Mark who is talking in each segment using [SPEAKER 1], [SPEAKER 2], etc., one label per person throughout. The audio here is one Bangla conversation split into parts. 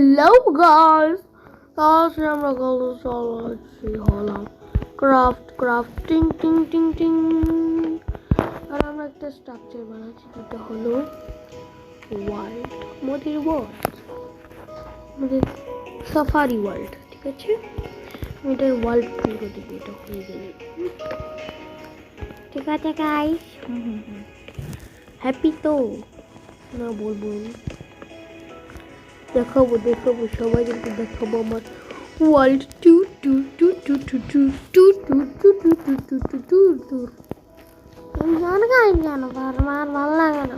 [SPEAKER 1] Hello guys, আজকে আমরা গল্প চালাচ্ছি হলাম ক্রাফটিং টিং টিং টিং। আর আমরা একটা স্ট্রাকচার বানাচ্ছি যেটা হলো ওয়ার্ল্ড, আমাদের ওয়ার্ল্ড, আমাদের সাফারি ওয়ার্ল্ড। ঠিক আছে, আমি এটার ওয়ার্ল্ড পুরো দেবো, এটা হয়ে গেলে। ঠিক আছে গাইস, হ্যাপি তো না বলবো, দেখাবো সবাইকে দেখাবো আমার ওয়ার্ল্ড টু টু টু টু টু টু টু টু টু টু টু টু টু টু টু। গান গাই কেন আমার ভালো লাগে না।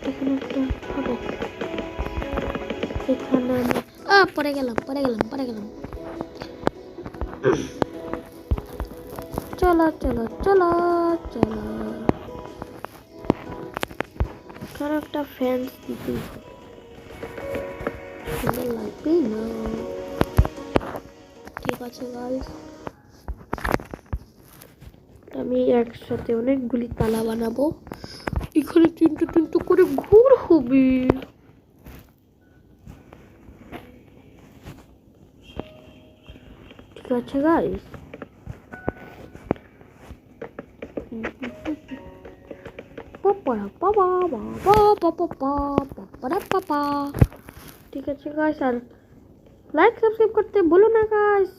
[SPEAKER 1] এখানে পরে গেলাম চলো একটা ফ্যান্স দিতে লাগবেই না। ঠিক আছে গাইস, আমি একসাথে অনেকগুলি তালা বানাবো। এখানে তিনটে করে ঘুর হবে। ঠিক আছে গাইস, ঠিক আছে গাইস, আর লাইক সাবস্ক্রাইব করতে ভুলো না গাইস।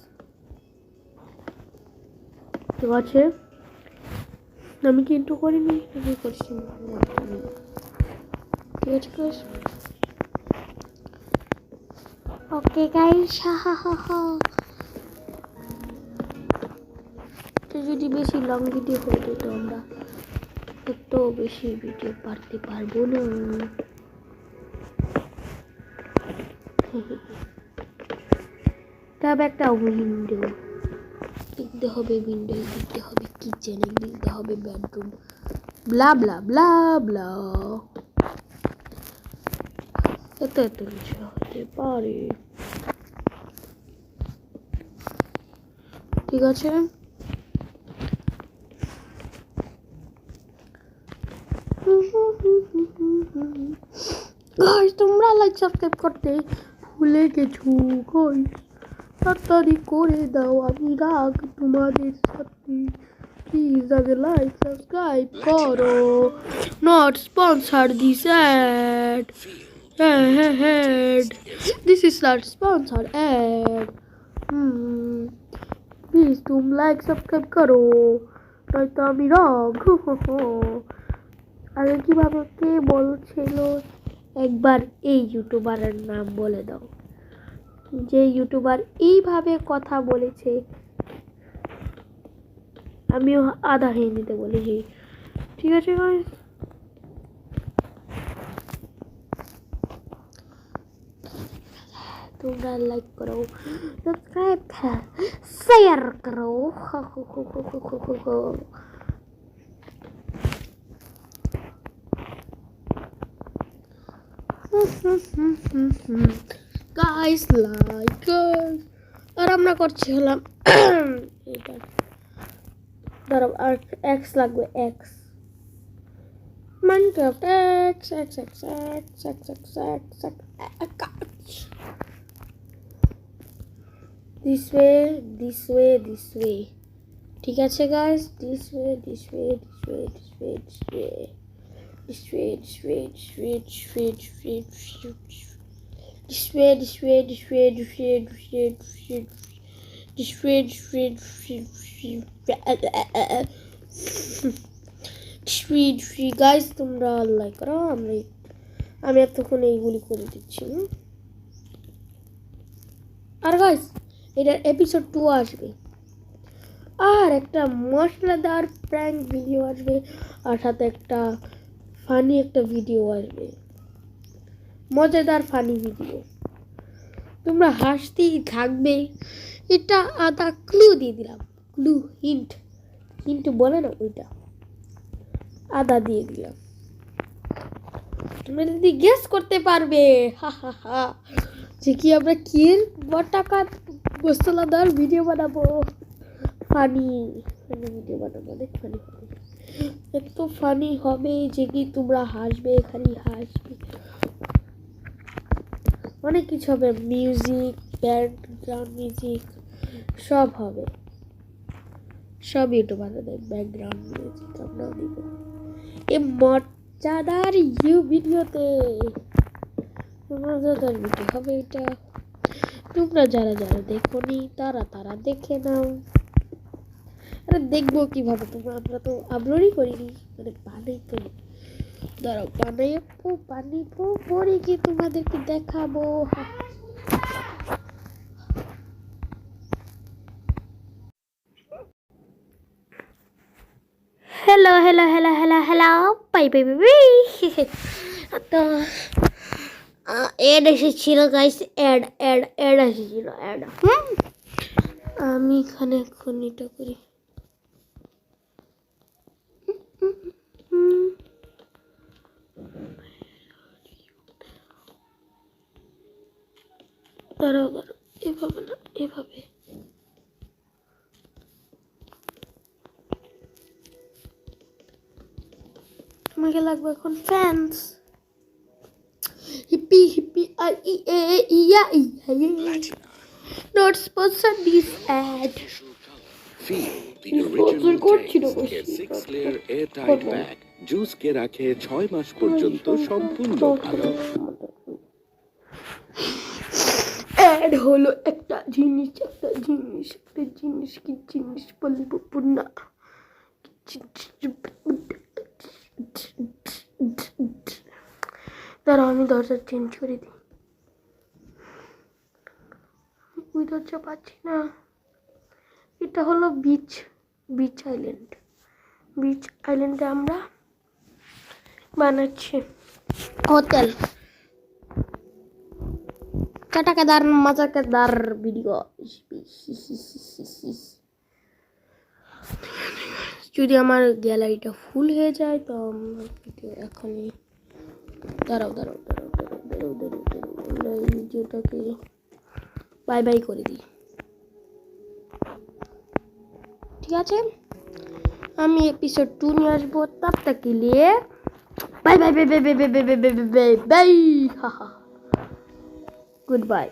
[SPEAKER 1] ঠিক আছে, আমি কিন্তু করিনি, করছি। ঠিক আছে গাইস, ওকে গাইস, যদি বেশি লং ভিডিও হতো তো আমরা এত বেশি ভিডিও পারতে পারবো না। তবে একটা উইন্ডো দিতে হবে, কিচেনে দিতে হবে, বেডরুম, ব্লা ব্লা ব্লা ব্লা, এত কিছু হতে পারে। ঠিক আছে, গাইস তোমরা লাইক সাবস্ক্রাইব করতে ভুলে গেছো গাইস, তাড়াতাড়ি করে দাও, আমি রাগ তোমাদের সাথে। প্লিজ আগে লাইক সাবস্ক্রাইব করো। Not sponsor this ad, this is not sponsor ad. Please तुम লাইক সাবস্ক্রাইব করো, নয়তো আমি রাগ। আগে কিভাবে কে বলছিল একবার এই ইউটিউবারের নাম বলে দাও, যে ইউটিউবার এইভাবে কথা বলেছে। আমিও আধা হিন্দিতে বলেছি। ঠিক আছে গাইস, তোমরা লাইক করো, সাবস্ক্রাইব করো, শেয়ার করো। গাইস লাইক, আর আমরা করছি হলাম এটা, ধরো আর এক্স লাগবে, x Minecraft x x x x x x x x, this way. ঠিক আছে গাইস, দিস ওয়ে গাইস, তোমরা লাইক করো। আমি এতক্ষণ এইগুলি করে দিচ্ছি। আর গাইস এটার এপিসোড 2 আসবে, আর একটা মশলাদার প্র্যাঙ্ক ভিডিও আসবে, আর সাথে একটা ফানি একটা ভিডিও আসবে, মজাদার ফানি ভিডিও। তোমরা হাসতেই থাকবে। এটা আধা ক্লু দিয়ে দিলাম, ক্লু হিন্ট বলে না, ওইটা আধা দিয়ে দিলাম। তোমরা যদি গেস করতে পারবে যে কি আমরা কি টাকা মশলাদার ভিডিও বানাবো ফানি। ফানি ভিডিও বানাবো, অনেক ফানি হবে, এত ফানি হবে যে কি তোমরা হাসবে, খালি হাসবে। অনেক কিছু হবে, মিউজিক, ব্যাকগ্রাউন্ড মিউজিক সব হবে, সব ইউটিউব বানাবে, ব্যাকগ্রাউন্ড মিউজিক আমরাও দিব এই মজাদার ভিডিওতে। মজাদার ভিডিও হবে এটা, তোমরা যারা যারা দেখোনি তারা তারা দেখে নাও। আরে দেখবো কিভাবে, তোমরা আমরা তো আপলোডই করিনি, মানে বানাই তো, দাঁড়াও বানাইবো বানিবো পরে কি তোমাদেরকে দেখাবো। Hello hello hello hello hello, by bye bye by. তো অ্যাড এসেছিল গাইস, অ্যাড অ্যাড অ্যাড এসেছিল, অ্যাড। আমি এখানে এখন এটা করি, দাঁড়াও দাঁড়াও, এভাবে না, এভাবে। আমাকে লাগবে এখন ফ্যান্স, হিপি হিপি আই ই এ ইয়া ইয়া, নট স্পন্সর দিস অ্যাড।
[SPEAKER 2] জুসকে রাখে 6 মাস পর্যন্ত সম্পূর্ণ ভালো।
[SPEAKER 1] অ্যাড হলো একটা জিনিস, একটা জিনিস, একটা জিনিস, কি জিনিস বলবো না। দাঁড়াও আমি দরজা চেঞ্জ করে দিই, ওই দরজা পাচ্ছি না। এটা হলো বিচ, বিচ আইল্যান্ড, বিচ আইল্যান্ডে আমরা বানাচ্ছি হোটেল। চটাকেদার মজাকেদার ভিডিও। যদি আমার গ্যালারিটা ফুল হয়ে যায় তো আমার ভিডিও এখনই, দাঁড়াও দাঁড়াও দাঁড়াও দাঁড়াও দাঁড়াও দাঁড়াও দাঁড়াও, আমরা এই ভিডিওটাকে বাই বাই করে দিই, ঠিক আছে? আমি এপিসোড 2 নিয়ে আসবো, তব তক के लिए bye bye bye bye bye bye bye bye bye bye, হাহা, গুড বাই।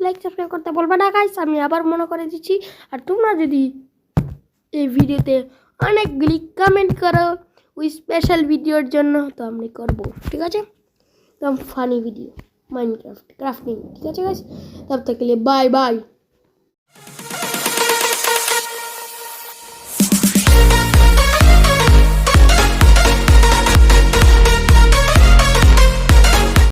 [SPEAKER 1] লাইক সাবস্ক্রাইব করতে বলবে না গাইস, আমি আবার মনে করে দিচ্ছি। আর তোমরা যদি এই ভিডিওতে অনেকগুলি কমেন্ট করো ওই স্পেশাল ভিডিওর জন্য, তো আমি করবো, ঠিক আছে? একদম ফানি ভিডিও, মাইনক্রাফট ক্রাফটিং, ঠিক আছে গাইস? তব তক के लिए বাই বাই।